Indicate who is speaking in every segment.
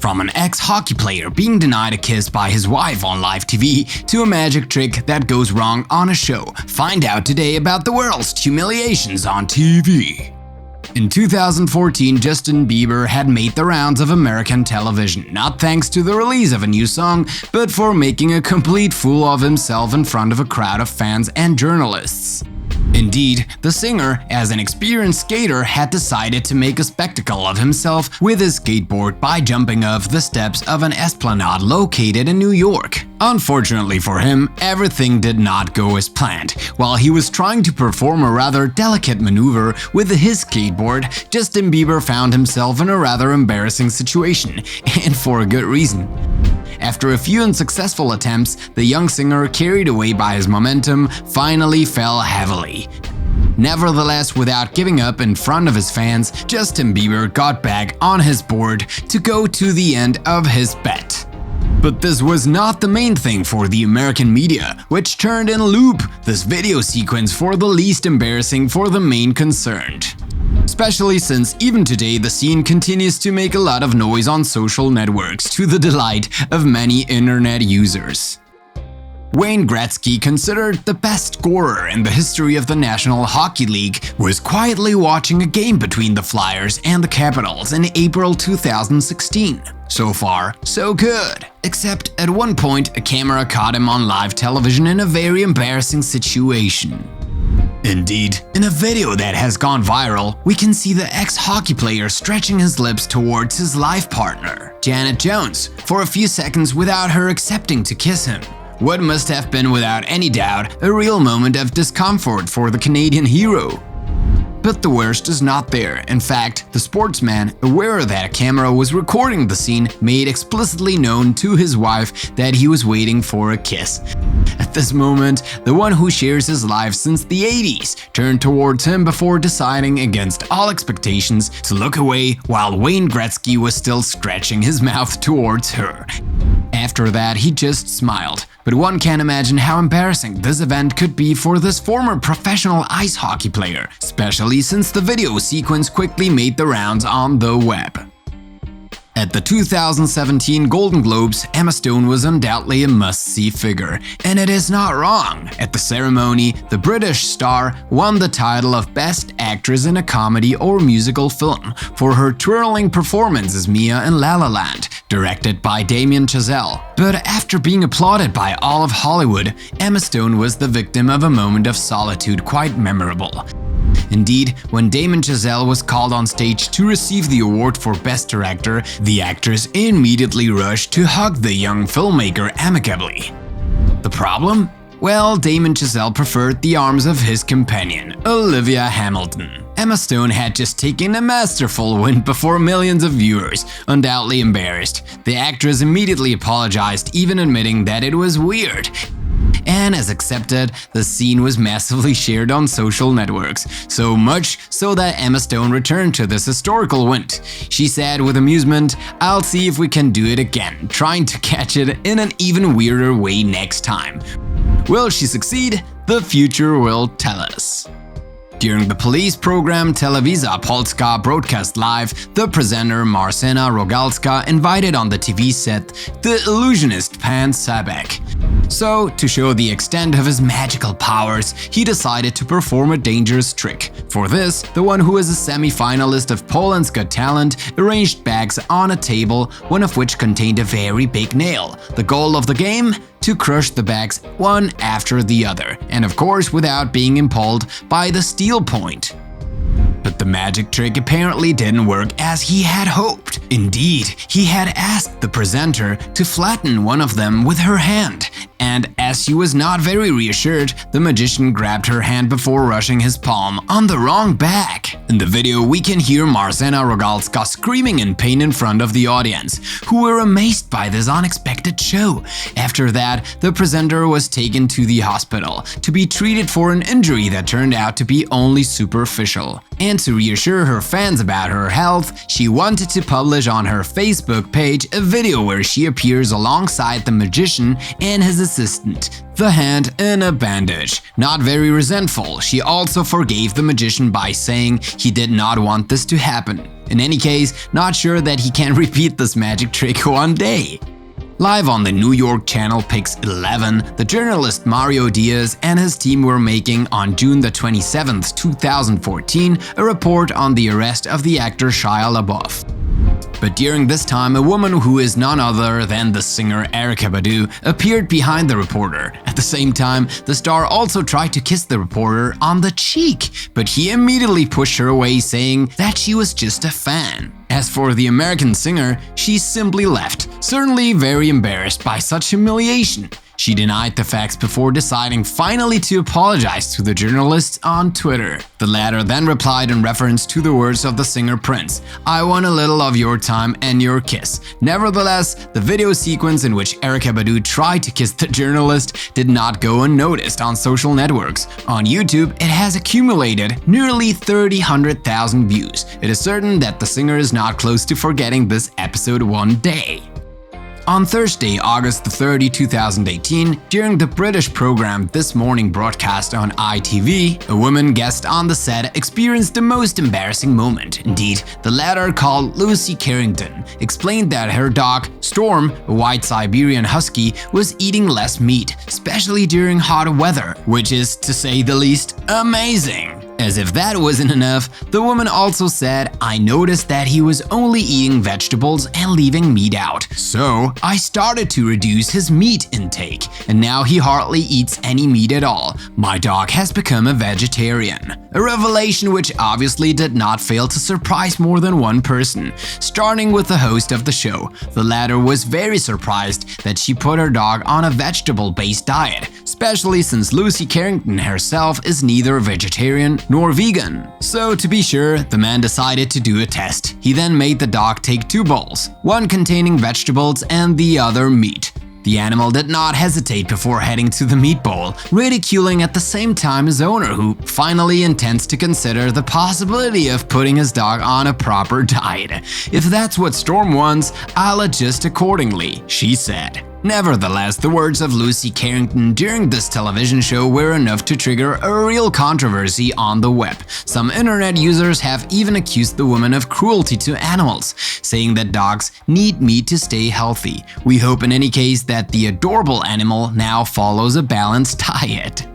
Speaker 1: From an ex-hockey player being denied a kiss by his wife on live TV to a magic trick that goes wrong on a show. Find out today about the world's humiliations on TV. In 2014, Justin Bieber had made the rounds of American television, not thanks to the release of a new song, but for making a complete fool of himself in front of a crowd of fans and journalists. Indeed, the singer, as an experienced skater, had decided to make a spectacle of himself with his skateboard by jumping off the steps of an esplanade located in New York. Unfortunately for him, everything did not go as planned. While he was trying to perform a rather delicate maneuver with his skateboard, Justin Bieber found himself in a rather embarrassing situation, and for a good reason. After a few unsuccessful attempts, the young singer, carried away by his momentum, finally fell heavily. Nevertheless, without giving up in front of his fans, Justin Bieber got back on his board to go to the end of his bet. But this was not the main thing for the American media, which turned in loop this video sequence for the least embarrassing for the main concerned. Especially since even today the scene continues to make a lot of noise on social networks to the delight of many internet users. Wayne Gretzky, considered the best scorer in the history of the National Hockey League, was quietly watching a game between the Flyers and the Capitals in April 2016. So far, so good. Except at one point a camera caught him on live television in a very embarrassing situation. Indeed, in a video that has gone viral, we can see the ex-hockey player stretching his lips towards his life partner, Janet Jones, for a few seconds without her accepting to kiss him. What must have been without any doubt a real moment of discomfort for the Canadian hero. But the worst is not there. In fact, the sportsman, aware that a camera was recording the scene, made explicitly known to his wife that he was waiting for a kiss. At this moment, the one who shares his life since the 80s turned towards him before deciding against all expectations to look away while Wayne Gretzky was still stretching his mouth towards her. After that, he just smiled. But one can imagine how embarrassing this event could be for this former professional ice hockey player, especially since the video sequence quickly made the rounds on the web. At the 2017 Golden Globes, Emma Stone was undoubtedly a must-see figure, and it is not wrong. At the ceremony, the British star won the title of Best Actress in a Comedy or Musical Film for her twirling performance as Mia in La La Land, directed by Damien Chazelle. But after being applauded by all of Hollywood, Emma Stone was the victim of a moment of solitude quite memorable. Indeed, when Damien Chazelle was called on stage to receive the award for Best Director, the actress immediately rushed to hug the young filmmaker amicably. The problem? Well, Damien Chazelle preferred the arms of his companion, Olivia Hamilton. Emma Stone had just taken a masterful win before millions of viewers, undoubtedly embarrassed. The actress immediately apologized, even admitting that it was weird. And as accepted, the scene was massively shared on social networks, so much so that Emma Stone returned to this historical win. She said with amusement, "I'll see if we can do it again, trying to catch it in an even weirder way next time." Will she succeed? The future will tell us. During the police program Televisa Polska broadcast live, the presenter Marcena Rogalska invited on the TV set the illusionist Pan Sabek. So, to show the extent of his magical powers, he decided to perform a dangerous trick. For this, the one who is a semi-finalist of Poland's Got Talent arranged bags on a table, one of which contained a very big nail. The goal of the game? To crush the bags one after the other, and of course without being impaled by the steel point. But the magic trick apparently didn't work as he had hoped. Indeed, he had asked the presenter to flatten one of them with her hand, and as she was not very reassured, the magician grabbed her hand before rushing his palm on the wrong bag. In the video, we can hear Marcena Rogalska screaming in pain in front of the audience, who were amazed by this unexpected show. After that, the presenter was taken to the hospital to be treated for an injury that turned out to be only superficial. And to reassure her fans about her health, she wanted to publish on her Facebook page a video where she appears alongside the magician and his assistant, the hand in a bandage. Not very resentful, she also forgave the magician by saying he did not want this to happen. In any case, not sure that he can repeat this magic trick one day. Live on the New York channel Pix 11, the journalist Mario Diaz and his team were making on June the 27th, 2014, a report on the arrest of the actor Shia LaBeouf. But during this time, a woman who is none other than the singer Erykah Badu appeared behind the reporter. At the same time, the star also tried to kiss the reporter on the cheek, but he immediately pushed her away, saying that she was just a fan. As for the American singer, she simply left, certainly very embarrassed by such humiliation. She denied the facts before deciding finally to apologize to the journalists on Twitter. The latter then replied in reference to the words of the singer Prince, "I want a little of your time and your kiss." Nevertheless, the video sequence in which Erykah Badu tried to kiss the journalist did not go unnoticed on social networks. On YouTube, it has accumulated nearly 300,000 views. It is certain that the singer is not close to forgetting this episode one day. On Thursday, August 30, 2018, during the British program This Morning broadcast on ITV, a woman guest on the set experienced the most embarrassing moment. Indeed, the latter, called Lucy Carrington, explained that her dog, Storm, a white Siberian husky, was eating less meat, especially during hot weather, which is, to say the least, amazing. As if that wasn't enough, the woman also said, "I noticed that he was only eating vegetables and leaving meat out. So I started to reduce his meat intake, and now he hardly eats any meat at all. My dog has become a vegetarian." A revelation which obviously did not fail to surprise more than one person, starting with the host of the show. The latter was very surprised that she put her dog on a vegetable-based diet, especially since Lucy Carrington herself is neither vegetarian nor vegan. So to be sure, the man decided to do a test. He then made the dog take 2 bowls, one containing vegetables and the other meat. The animal did not hesitate before heading to the meat bowl, ridiculing at the same time his owner, who finally intends to consider the possibility of putting his dog on a proper diet. "If that's what Storm wants, I'll adjust accordingly," she said. Nevertheless, the words of Lucy Carrington during this television show were enough to trigger a real controversy on the web. Some internet users have even accused the woman of cruelty to animals, saying that dogs need meat to stay healthy. We hope in any case that the adorable animal now follows a balanced diet.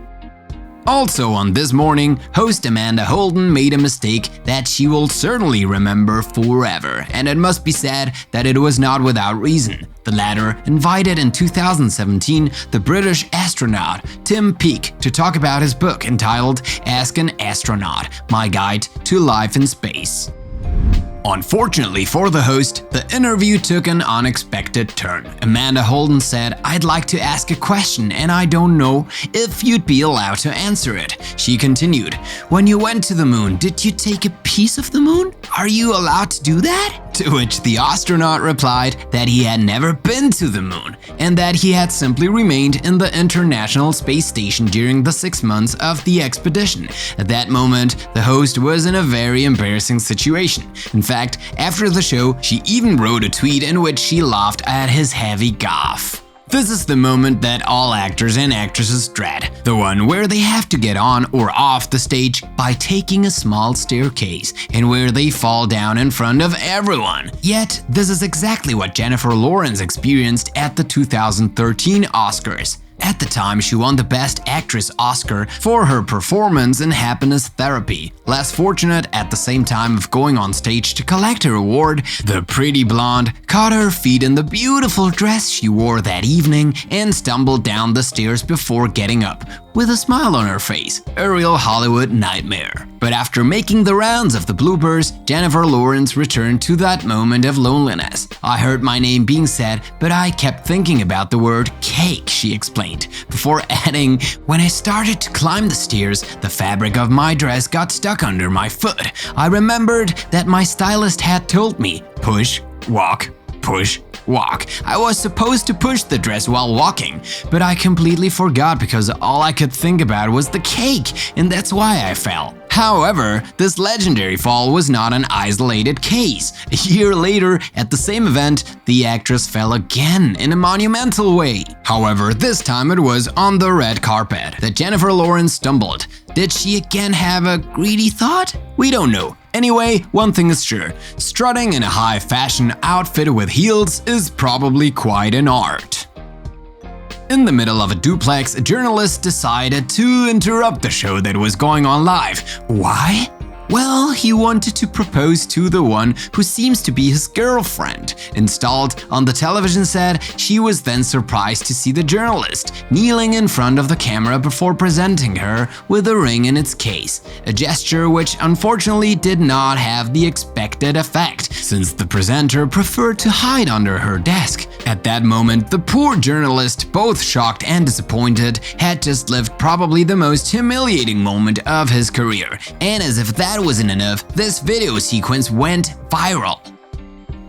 Speaker 1: Also on This Morning, host Amanda Holden made a mistake that she will certainly remember forever, and it must be said that it was not without reason. The latter invited in 2017 the British astronaut Tim Peake to talk about his book entitled Ask an Astronaut: My Guide to Life in Space. Unfortunately for the host, the interview took an unexpected turn. Amanda Holden said, "I'd like to ask a question and I don't know if you'd be allowed to answer it." She continued, "When you went to the moon, did you take a piece of the moon? Are you allowed to do that?" To which the astronaut replied that he had never been to the moon and that he had simply remained in the International Space Station during the 6 months of the expedition. At that moment, the host was in a very embarrassing situation. In fact, after the show, she even wrote a tweet in which she laughed at his heavy gaffe. This is the moment that all actors and actresses dread, the one where they have to get on or off the stage by taking a small staircase and where they fall down in front of everyone. Yet, this is exactly what Jennifer Lawrence experienced at the 2013 Oscars. At the time, she won the Best Actress Oscar for her performance in Happiness Therapy. Less fortunate, at the same time of going on stage to collect her award, the pretty blonde caught her feet in the beautiful dress she wore that evening and stumbled down the stairs before getting up, with a smile on her face, a real Hollywood nightmare. But after making the rounds of the bloopers, Jennifer Lawrence returned to that moment of loneliness. "I heard my name being said, but I kept thinking about the word cake," she explained, before adding, "When I started to climb the stairs, the fabric of my dress got stuck under my foot. I remembered that my stylist had told me, push, walk, push, walk. I was supposed to push the dress while walking, but I completely forgot because all I could think about was the cake, and that's why I fell." However, this legendary fall was not an isolated case. A year later, at the same event, the actress fell again in a monumental way. However, this time it was on the red carpet that Jennifer Lawrence stumbled. Did she again have a greedy thought? We don't know. Anyway, one thing is sure, strutting in a high fashion outfit with heels is probably quite an art. In the middle of a duplex, a journalist decided to interrupt the show that was going on live. Why? Well, he wanted to propose to the one who seems to be his girlfriend. Installed on the television set, she was then surprised to see the journalist kneeling in front of the camera before presenting her with a ring in its case, a gesture which unfortunately did not have the expected effect, since the presenter preferred to hide under her desk. At that moment, the poor journalist, both shocked and disappointed, had just lived probably the most humiliating moment of his career. And as if that wasn't enough, this video sequence went viral.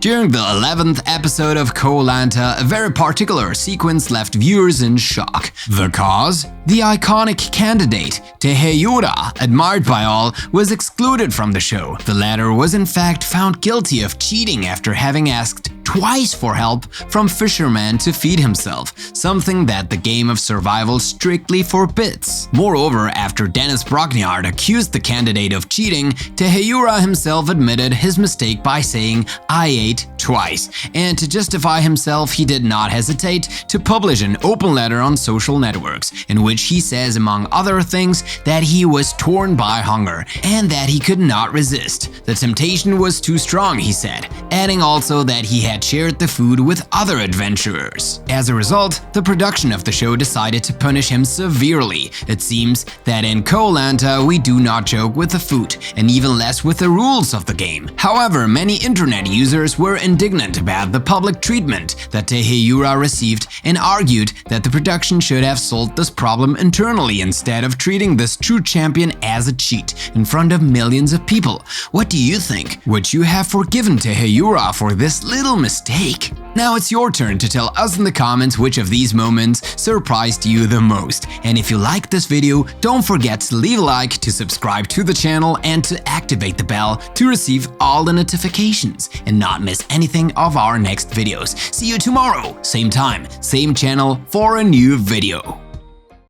Speaker 1: During the 11th episode of Koh-Lanta, a very particular sequence left viewers in shock. The cause? The iconic candidate, Teura, admired by all, was excluded from the show. The latter was in fact found guilty of cheating after having asked twice for help from fishermen to feed himself, something that the game of survival strictly forbids. Moreover, after Dennis Brognard accused the candidate of cheating, Teura himself admitted his mistake by saying, "I ate twice," and to justify himself, he did not hesitate to publish an open letter on social networks, in which he says, among other things, that he was torn by hunger and that he could not resist. The temptation was too strong, he said, adding also that he had shared the food with other adventurers. As a result, the production of the show decided to punish him severely. It seems that in Koh-Lanta we do not joke with the food, and even less with the rules of the game. However, many internet users were indignant about the public treatment that Teura received and argued that the production should have solved this problem internally instead of treating this true champion as a cheat in front of millions of people. What do you think? Would you have forgiven Teura for this little mistake? Now it's your turn to tell us in the comments which of these moments surprised you the most. And if you liked this video, don't forget to leave a like, to subscribe to the channel, and to activate the bell to receive all the notifications and not miss anything of our next videos. See you tomorrow, same time, same channel for a new video.